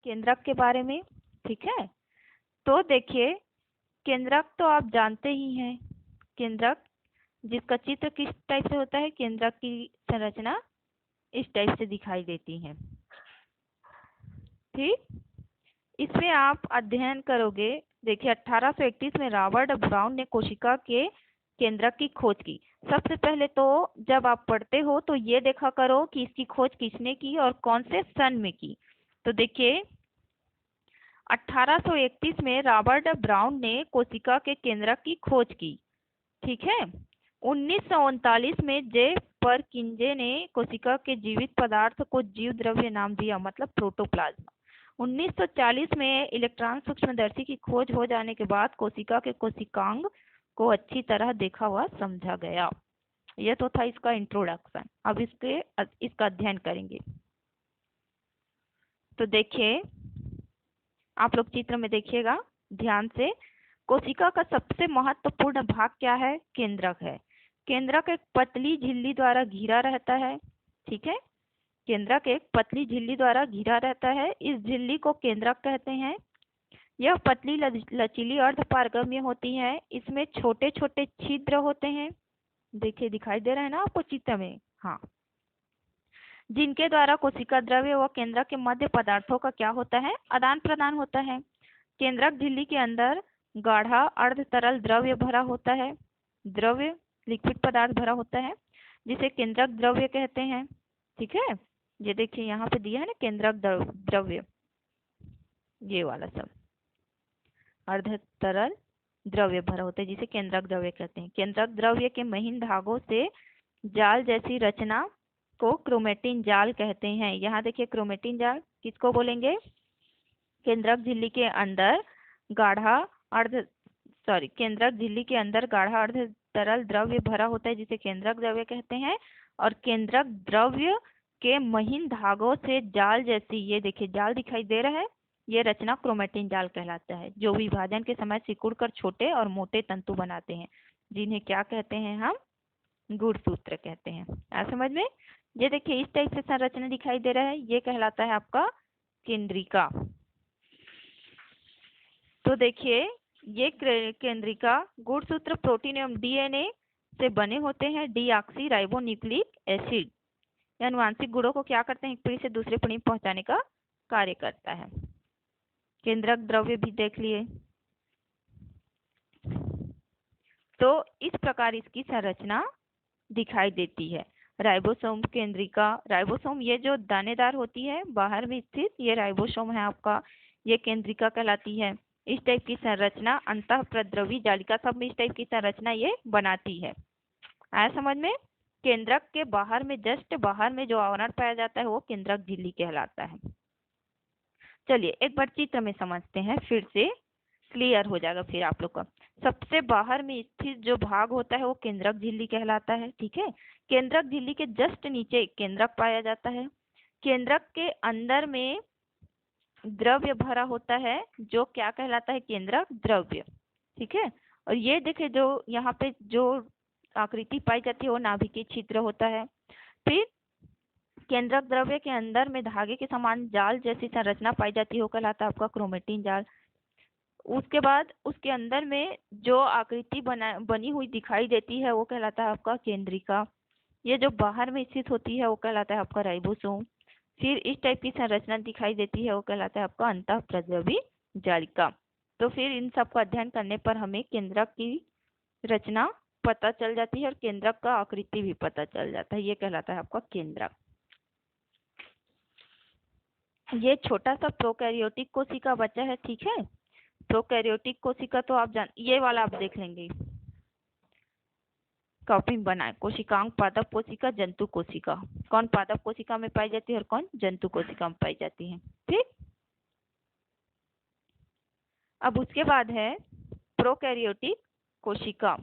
केंद्रक के बारे में। ठीक है, तो देखिए केंद्रक तो आप जानते ही हैं। केंद्रक जिसका चित्र किस टाइप से होता है, केंद्रक की संरचना इस टाइप से दिखाई देती है। ठीक, इसमें आप अध्ययन करोगे। देखिए 1831 में रॉबर्ट ब्राउन ने कोशिका के केंद्रक की खोज की। सबसे पहले तो जब आप पढ़ते हो तो ये देखा करो कि इसकी खोज किसने की और कौन से सन में की। तो देखिए 1831 में रॉबर्ट ब्राउन ने कोशिका के केंद्रक की खोज की। ठीक है, 1939 में जे परकिंजे ने कोशिका के जीवित पदार्थ को जीव द्रव्य नाम दिया, मतलब प्रोटोप्लाज्मा। 1940 में इलेक्ट्रॉन सूक्ष्मदर्शी की खोज हो जाने के बाद कोशिका के कोशिकांग को अच्छी तरह देखा हुआ समझा गया। यह तो था इसका इंट्रोडक्शन। अब इसका अध्ययन करेंगे। तो देखिए आप लोग चित्र में देखिएगा ध्यान से। कोशिका का सबसे महत्वपूर्ण भाग क्या है? केंद्रक है। केंद्रक एक पतली झिल्ली द्वारा घिरा रहता है। ठीक है, केंद्रक एक पतली झिल्ली द्वारा घिरा रहता है। इस झिल्ली को केंद्रक कहते हैं। यह पतली लचीली अर्धपारगम्य होती है। इसमें छोटे छोटे छिद्र होते हैं। देखिए दिखाई दे रहा है ना आपको चित्र में? हाँ, जिनके द्वारा कोशिका द्रव्य व केंद्रक के मध्य पदार्थों का क्या होता है? आदान प्रदान होता है। केंद्रक झिल्ली के अंदर गाढ़ा अर्ध तरल द्रव्य भरा होता है। द्रव्य लिक्विड पदार्थ भरा होता है जिसे केंद्रक द्रव्य कहते हैं। ठीक है, ये देखिए यहाँ पे दिया है ना केंद्रक द्रव्य, ये वाला सब अर्ध तरल द्रव्य भरा होता है जिसे केंद्रक द्रव्य कहते हैं। केंद्रक द्रव्य के महीन धागों से जाल जैसी रचना को क्रोमेटिन जाल कहते हैं। यहाँ देखिए क्रोमेटिन जाल किसको बोलेंगे? केंद्रक झिल्ली के अंदर गाढ़ा अर्ध तरल द्रव्य भरा होता है जिसे केंद्रक द्रव्य कहते हैं। और केंद्रक द्रव्य के महीन धागों से जाल जैसी, ये देखिए जाल दिखाई दे रहा है, ये रचना क्रोमेटिन जाल कहलाता है, जो विभाजन के समय सिकुड़कर छोटे और मोटे तंतु बनाते हैं, जिन्हें क्या कहते हैं हम? गुणसूत्र कहते हैं। आ समझ में? ये देखिए इस टाइप से संरचना दिखाई दे रहा है, ये कहलाता है आपका केंद्रिका। तो देखिए ये केंद्रिका गुणसूत्र प्रोटीन एवं डीएनए से बने होते हैं। डीऑक्सी राइबो न्यूक्लिक एसिड अनुवांशिक गुणों को क्या करते हैं? एक पीढ़ी से दूसरे पीढ़ी में पहुंचाने का कार्य करता है। केंद्रक द्रव्य भी देख लिए। तो इस प्रकार इसकी संरचना दिखाई देती है। राइबोसोम केंद्रिका, राइबोसोम ये जो दानेदार होती है बाहर में स्थित, ये राइबोसोम है आपका, ये केंद्रिका कहलाती है। इस टाइप की संरचना अंतःप्रद्रवी जालिका सब में इस टाइप की संरचना ये बनाती है। आया समझ में? केंद्रक के बाहर में, जस्ट बाहर में जो आवरण पाया जाता है वो केंद्रक झिल्ली कहलाता है। चलिए एक बार चित्र में समझते हैं, फिर से क्लियर हो जाएगा फिर आप लोग का। सबसे बाहर में स्थित जो भाग होता है वो केंद्रक झिल्ली कहलाता है। ठीक है, केंद्रक झिल्ली के जस्ट नीचे केंद्रक पाया जाता है। केंद्रक के अंदर में द्रव्य भरा होता है जो क्या कहलाता है? केंद्रक द्रव्य। ठीक है, और ये देखे जो यहाँ पे जो आकृति पाई जाती है वो नाभिकीय छिद्र होता है। फिर केंद्रक द्रव्य के अंदर में धागे के समान जाल जैसी संरचना पाई जाती है वो कहलाता है आपका क्रोमेटिन जाल। उसके बाद उसके अंदर में जो आकृति बनी हुई दिखाई देती है वो कहलाता है आपका केंद्रिका। ये जो बाहर में स्थित होती है वो कहलाता है आपका राइबोसोम। फिर इस टाइप की संरचना दिखाई देती है वो कहलाता है आपका अंतःप्रद्रवी जालिका। तो फिर इन सब का अध्ययन करने पर हमें केंद्रक की रचना पता चल जाती है और केंद्रक का आकृति भी पता चल जाता है, ये कहलाता है आपका केंद्रक। ये छोटा सा प्रोकैरियोटिक कोशिका बचा है। ठीक है, प्रोकैरियोटिक कोशिका तो आप ये वाला आप देख लेंगे, कॉपी में बनाए। कोशिकांग पादप कोशिका, जंतु कोशिका। कौन पादप कोशिका में पाई जाती है और कौन जंतु कोशिका में पाई जाती है। ठीक, अब उसके बाद है प्रोकैरियोटिक कोशिका।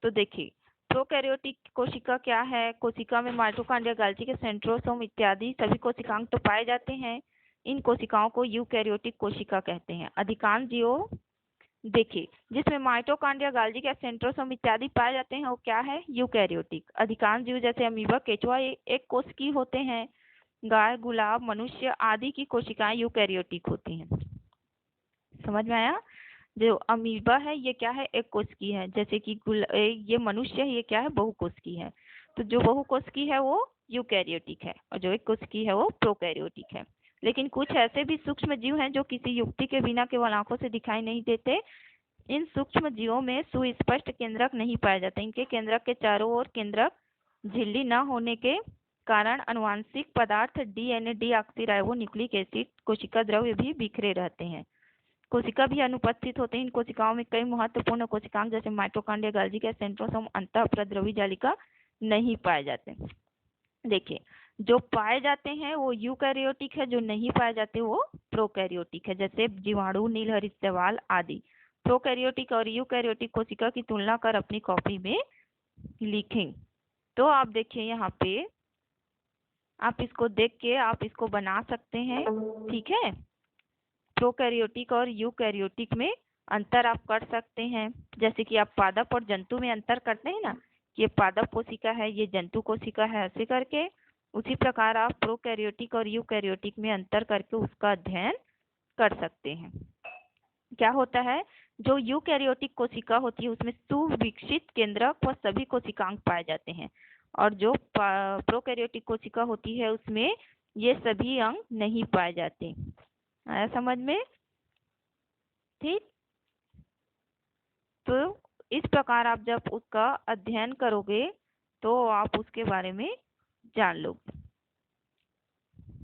तो देखिए प्रोकैरियोटिक कोशिका क्या है? कोशिका में माइटोकॉन्ड्रिया, गाल्गी के सेंट्रोसोम इत्यादि सभी कोशिकांग तो पाए जाते हैं। इन कोशिकाओं को यूकैरियोटिक कोशिका कहते हैं। अधिकांश जीवों, देखिए जिसमें माइटोकॉन्ड्रिया, गाल्गी का सेंट्रोसोम इत्यादि पाए जाते हैं वो क्या है? यूकैरियोटिक। अधिकांश जीव जैसे अमीबा, केचुआ एक कोशिकीय होते हैं। गाय, गुलाब, मनुष्य आदि की कोशिकाएं यूकैरियोटिक होती हैं। समझ में आया? जो अमीबा है ये क्या है, एक कोशिकी है। जैसे कि ये मनुष्य है, ये क्या है, बहुकोशिकी है। तो जो बहुकोशिकी है वो यूकैरियोटिक है और जो एक कोशिकी है वो प्रोकैरियोटिक है। लेकिन कुछ ऐसे भी सूक्ष्म जीव हैं जो किसी युक्ति के बिना केवल आंखों से दिखाई नहीं देते। इन सूक्ष्म जीवों में सुस्पष्ट केंद्रक नहीं पाया जाता। इनके केंद्रक के चारों ओर केंद्रक झिल्ली न होने के कारण अनुवांशिक पदार्थ डीएनए, डीऑक्सीराइबो न्यूक्लिक एसिड, कोशिका द्रव्य भी बिखरे रहते हैं। कोशिका भी अनुपस्थित होते हैं। इन कोशिकाओं में कई महत्वपूर्ण कोशिकांग जैसे माइटोकॉन्ड्रिया, गोल्गी या सेंट्रोसोम, अंतःप्रद्रवी जालिका नहीं पाए जाते। देखिए, जो पाए जाते हैं वो यूकैरियोटिक है, जो नहीं पाए जाते वो प्रोकैरियोटिक है। जैसे जीवाणु, नीलहरित शैवाल आदि। प्रोकैरियोटिक और यूकैरियोटिक कोशिका की तुलना कर अपनी कॉपी में लिखें। तो आप देखिए यहाँ पे, आप इसको देख के आप इसको बना सकते हैं, ठीक है। प्रोकैरियोटिक और यूकैरियोटिक में अंतर आप कर सकते हैं। जैसे कि आप पादप और जंतु में अंतर करते हैं ना, ये पादप कोशिका है, ये जंतु कोशिका है, ऐसे करके उसी प्रकार आप प्रोकैरियोटिक और यूकैरियोटिक में अंतर करके उसका अध्ययन कर सकते हैं। क्या होता है, जो यूकैरियोटिक कोशिका होती है उसमें सुविकसित केंद्रक व सभी कोशिकांग पाए जाते हैं और जो प्रोकैरियोटिक कोशिका होती है उसमें ये सभी अंग नहीं पाए जाते। आया समझ में? ठीक। तो इस प्रकार आप जब उसका अध्ययन करोगे तो आप उसके बारे में जान लोगे।